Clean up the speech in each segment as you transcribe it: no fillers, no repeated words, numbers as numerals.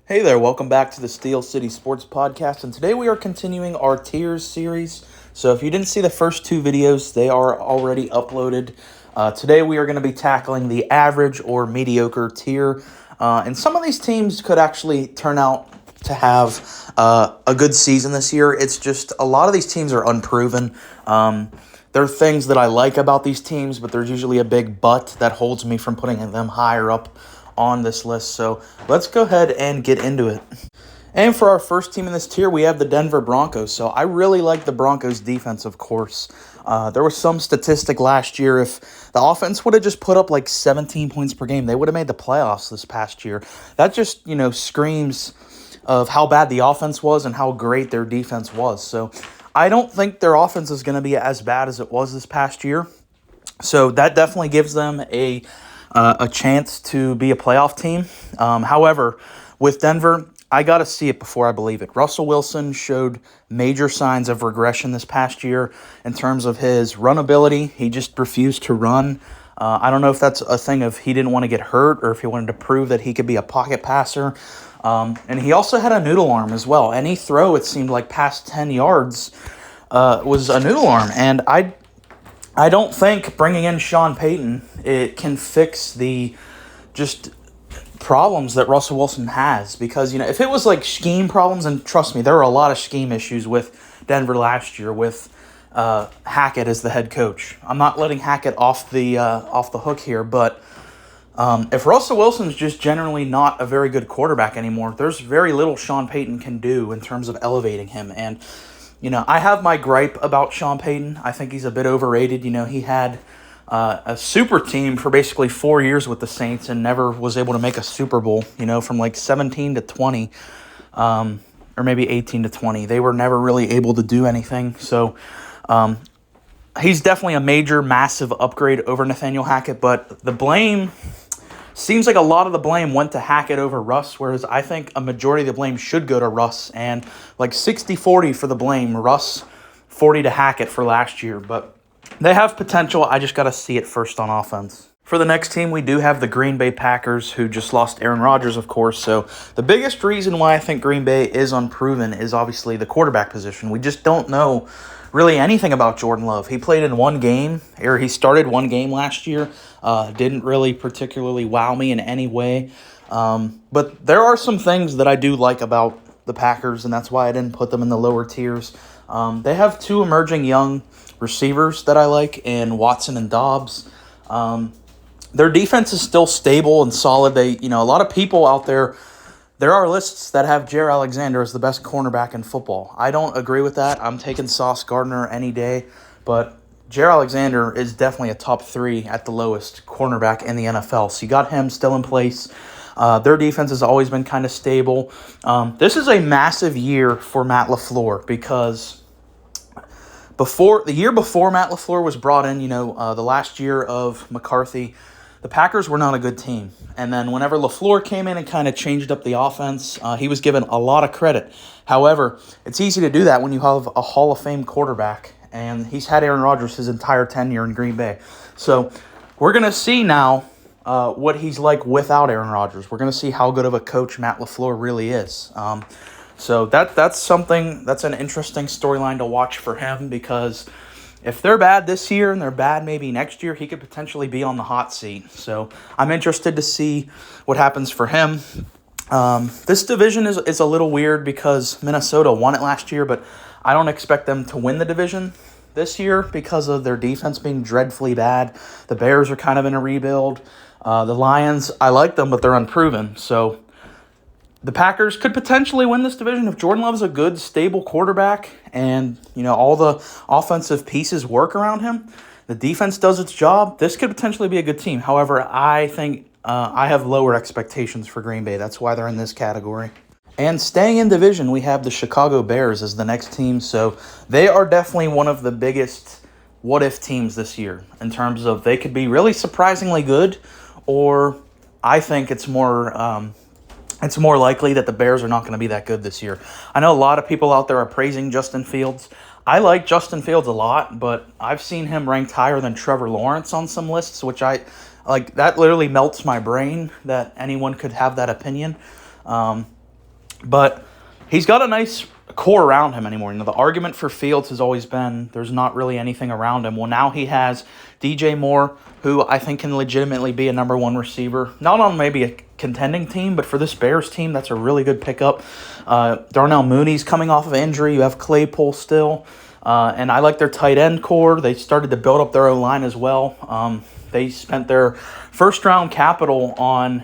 Hey there, welcome back to the Steel City Sports Podcast, and today we are continuing our tiers series. So if you didn't see the first two videos, they are already uploaded. Today we are going to be tackling the average or mediocre tier, and some of these teams could actually turn out to have a good season this year. It's just a lot of these teams are unproven. There are things that I like about these teams, but there's usually a big but that holds me from putting them higher up on this list. So let's go ahead and get into it. And for our first team in this tier, we have the Denver Broncos. So I really like the Broncos defense, of course. There was some statistic last year. If the offense would have just put up like 17 points per game, they would have made the playoffs this past year. That just, screams of how bad the offense was and how great their defense was. So I don't think their offense is going to be as bad as it was this past year. So that definitely gives them a chance to be a playoff team. However, with Denver, I got to see it before I believe it. Russell Wilson showed major signs of regression this past year in terms of his run ability. He just refused to run. I don't know if that's a thing of he didn't want to get hurt or if he wanted to prove that he could be a pocket passer. And he also had a noodle arm as well. Any throw, it seemed like past 10 yards was a noodle arm. And I don't think bringing in Sean Payton, it can fix the just problems that Russell Wilson has. Because, if it was like scheme problems, and trust me, there were a lot of scheme issues with Denver last year with Hackett as the head coach. I'm not letting Hackett off the hook here, but if Russell Wilson's just generally not a very good quarterback anymore, there's very little Sean Payton can do in terms of elevating him. And I have my gripe about Sean Payton. I think he's a bit overrated. He had a super team for basically 4 years with the Saints and never was able to make a Super Bowl, from like 17 to 20, or maybe 18 to 20. They were never really able to do anything. So he's definitely a major, massive upgrade over Nathaniel Hackett, but the blame seems like a lot of the blame went to Hackett over Russ, whereas I think a majority of the blame should go to Russ, and like 60-40 for the blame, Russ 40 to Hackett for last year. But they have potential. I just got to see it first on offense. For the next team, we do have the Green Bay Packers, who just lost Aaron Rodgers, of course. So the biggest reason why I think Green Bay is unproven is obviously the quarterback position. We just don't know really anything about Jordan Love. He played in one game, or he started one game last year. Didn't really particularly wow me in any way. But there are some things that I do like about the Packers, and that's why I didn't put them in the lower tiers. They have two emerging young receivers that I like in Watson and Dobbs. Their defense is still stable and solid. They, a lot of people out there are lists that have Jair Alexander as the best cornerback in football. I don't agree with that. I'm taking Sauce Gardner any day, but Jair Alexander is definitely a top 3 at the lowest cornerback in the NFL. So you got him still in place. Their defense has always been kind of stable. This is a massive year for Matt LaFleur because the year before Matt LaFleur was brought in, the last year of McCarthy, the Packers were not a good team. And then whenever LaFleur came in and kind of changed up the offense, he was given a lot of credit. However, it's easy to do that when you have a Hall of Fame quarterback, and he's had Aaron Rodgers his entire tenure in Green Bay. So we're going to see now what he's like without Aaron Rodgers. We're going to see how good of a coach Matt LaFleur really is. So that's an interesting storyline to watch for him, because if they're bad this year and they're bad maybe next year, he could potentially be on the hot seat. So I'm interested to see what happens for him. This division is a little weird because Minnesota won it last year, but I don't expect them to win the division this year because of their defense being dreadfully bad. The Bears are kind of in a rebuild. The Lions, I like them, but they're unproven. So the Packers could potentially win this division if Jordan Love's a good, stable quarterback and, all the offensive pieces work around him. The defense does its job. This could potentially be a good team. However, I think I have lower expectations for Green Bay. That's why they're in this category. And staying in division, we have the Chicago Bears as the next team. So they are definitely one of the biggest what-if teams this year in terms of they could be really surprisingly good, or I think it's more likely that the Bears are not going to be that good this year. I know a lot of people out there are praising Justin Fields. I like Justin Fields a lot, but I've seen him ranked higher than Trevor Lawrence on some lists, which I like. That literally melts my brain that anyone could have that opinion. but he's got a nice core around him anymore. The argument for Fields has always been there's not really anything around him. Well, now he has DJ Moore, who I think can legitimately be a number one receiver. Not on maybe a contending team, but for this Bears team, that's a really good pickup. Darnell Mooney's coming off of injury. You have Claypool still. And I like their tight end core. They started to build up their O-line as well. They spent their first-round capital on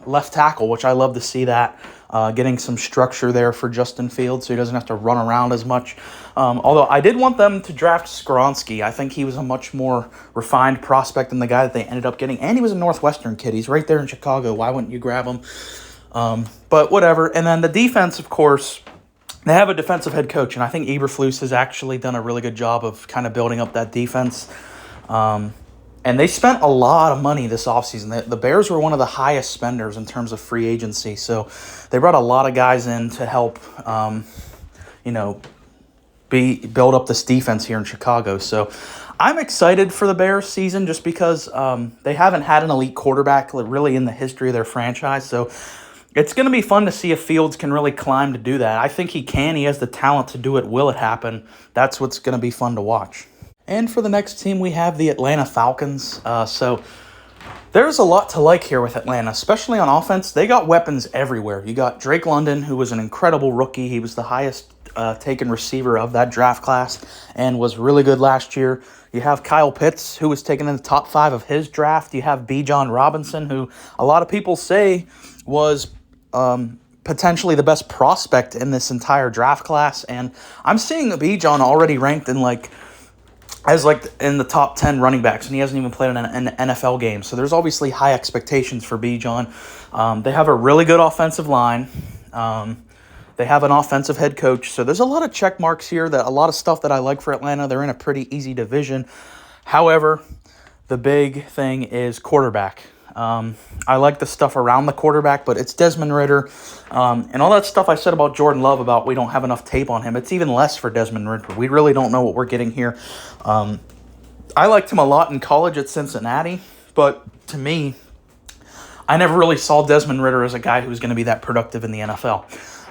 left tackle, which I love to see that. Getting some structure there for Justin Fields so he doesn't have to run around as much. Although I did want them to draft Skoronski. I think he was a much more refined prospect than the guy that they ended up getting. And he was a Northwestern kid. He's right there in Chicago. Why wouldn't you grab him? But whatever. And then the defense, of course, they have a defensive head coach. And I think Eberflus has actually done a really good job of kind of building up that defense. And they spent a lot of money this offseason. The Bears were one of the highest spenders in terms of free agency. So they brought a lot of guys in to help, build up this defense here in Chicago. So I'm excited for the Bears season just because they haven't had an elite quarterback really in the history of their franchise. So it's going to be fun to see if Fields can really climb to do that. I think he can. He has the talent to do it. Will it happen? That's what's going to be fun to watch. And for the next team, we have the Atlanta Falcons. So there's a lot to like here with Atlanta, especially on offense. They got weapons everywhere. You got Drake London, who was an incredible rookie. He was the highest taken receiver of that draft class and was really good last year. You have Kyle Pitts, who was taken in the top 5 of his draft. You have Bijan Robinson, who a lot of people say was potentially the best prospect in this entire draft class. And I'm seeing Bijan already ranked in in the top 10 running backs, and he hasn't even played in an NFL game. So there's obviously high expectations for Bijan. They have a really good offensive line. They have an offensive head coach. So there's a lot of check marks here, a lot of stuff that I like for Atlanta. They're in a pretty easy division. However, the big thing is quarterback. I like the stuff around the quarterback, but it's Desmond Ridder. And all that stuff I said about Jordan Love about we don't have enough tape on him, it's even less for Desmond Ridder. We really don't know what we're getting here. I liked him a lot in college at Cincinnati, but to me, I never really saw Desmond Ridder as a guy who was going to be that productive in the NFL.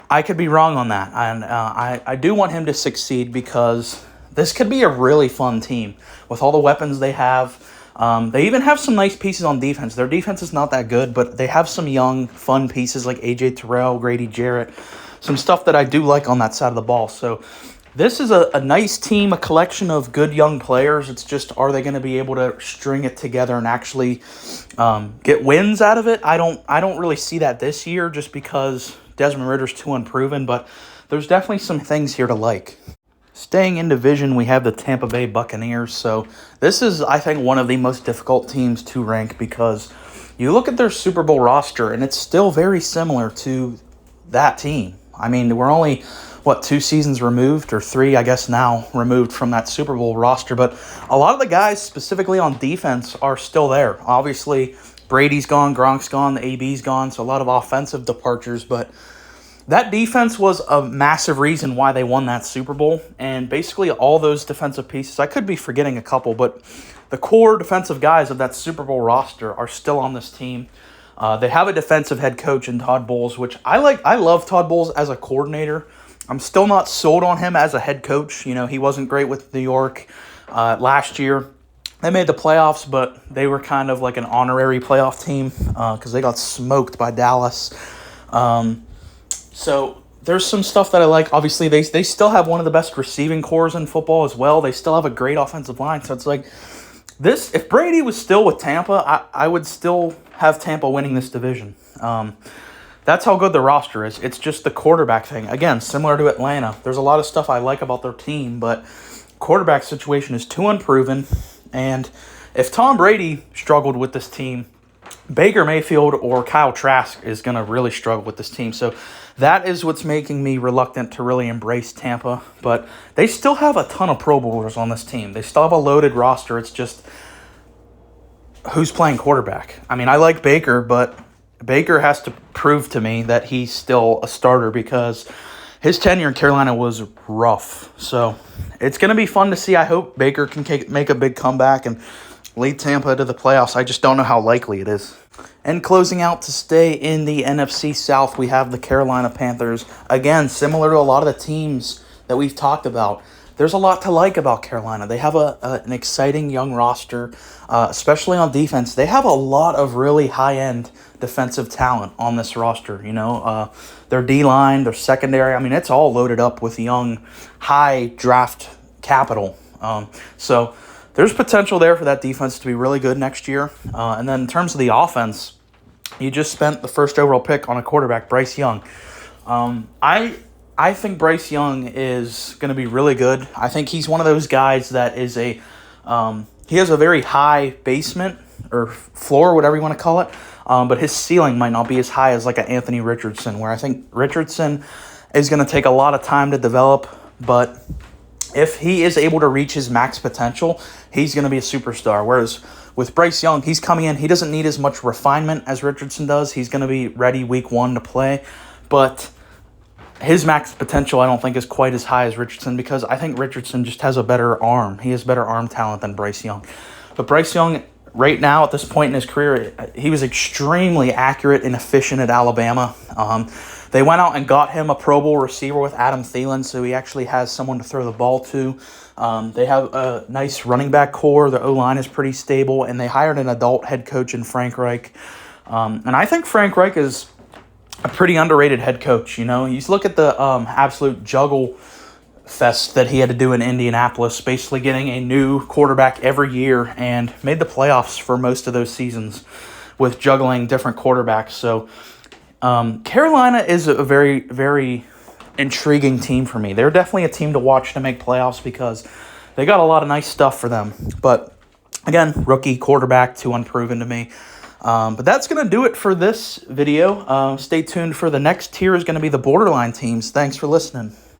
I could be wrong on that, and I do want him to succeed because this could be a really fun team with all the weapons they have. They even have some nice pieces on defense. Their defense is not that good, but they have some young, fun pieces like A.J. Terrell, Grady Jarrett, some stuff that I do like on that side of the ball. So this is a nice team, a collection of good young players. It's just, are they going to be able to string it together and actually get wins out of it? I don't really see that this year just because Desmond Ridder's too unproven, but there's definitely some things here to like. Staying in division, we have the Tampa Bay Buccaneers. So this is, I think, one of the most difficult teams to rank because you look at their Super Bowl roster, and it's still very similar to that team. I mean, we're only, 2 seasons removed, or 3, I guess now, removed from that Super Bowl roster. But a lot of the guys, specifically on defense, are still there. Obviously, Brady's gone, Gronk's gone, the AB's gone, so a lot of offensive departures, but that defense was a massive reason why they won that Super Bowl, and basically all those defensive pieces, I could be forgetting a couple, but the core defensive guys of that Super Bowl roster are still on this team. They have a defensive head coach in Todd Bowles, which I like. I love Todd Bowles as a coordinator. I'm still not sold on him as a head coach. He wasn't great with New York last year. They made the playoffs, but they were kind of like an honorary playoff team because they got smoked by Dallas. So there's some stuff that I like. Obviously, they still have one of the best receiving cores in football as well. They still have a great offensive line. So it's like this. If Brady was still with Tampa, I would still have Tampa winning this division. That's how good the roster is. It's just the quarterback thing. Again, similar to Atlanta. There's a lot of stuff I like about their team, but quarterback situation is too unproven. And if Tom Brady struggled with this team, Baker Mayfield or Kyle Trask is going to really struggle with this team. So that is what's making me reluctant to really embrace Tampa. But they still have a ton of Pro Bowlers on this team. They still have a loaded roster. It's just who's playing quarterback. I mean, I like Baker, but Baker has to prove to me that he's still a starter because his tenure in Carolina was rough. So it's going to be fun to see. I hope Baker can make a big comeback and lead Tampa to the playoffs. I just don't know how likely it is. And closing out to stay in the NFC South, we have the Carolina Panthers. Again, similar to a lot of the teams that we've talked about, there's a lot to like about Carolina. They have an exciting young roster, especially on defense. They have a lot of really high-end defensive talent on this roster. Their D-line, their secondary, I mean, it's all loaded up with young, high draft capital. So there's potential there for that defense to be really good next year. And then in terms of the offense, you just spent the first overall pick on a quarterback, Bryce Young. I think Bryce Young is going to be really good. I think he's one of those guys that is he has a very high basement or floor, whatever you want to call it, but his ceiling might not be as high as like an Anthony Richardson, where I think Richardson is going to take a lot of time to develop, but if he is able to reach his max potential, he's going to be a superstar. Whereas with Bryce Young, he's coming in, he doesn't need as much refinement as Richardson does. He's going to be ready week 1 to play, but his max potential I don't think is quite as high as Richardson, because I think Richardson just has a better arm. He has better arm talent than Bryce Young. But Bryce Young, right now at this point in his career, he was extremely accurate and efficient at Alabama. They went out and got him a Pro Bowl receiver with Adam Thielen, so he actually has someone to throw the ball to. They have a nice running back core. The O-line is pretty stable, and they hired an adult head coach in Frank Reich. And I think Frank Reich is a pretty underrated head coach. You look at the absolute juggle fest that he had to do in Indianapolis, basically getting a new quarterback every year, and made the playoffs for most of those seasons with juggling different quarterbacks. So Carolina is a very, very intriguing team for me. They're definitely a team to watch to make playoffs because they got a lot of nice stuff for them. But again, rookie quarterback, too unproven to me. But that's going to do it for this video. Stay tuned for the next tier is going to be the borderline teams. Thanks for listening.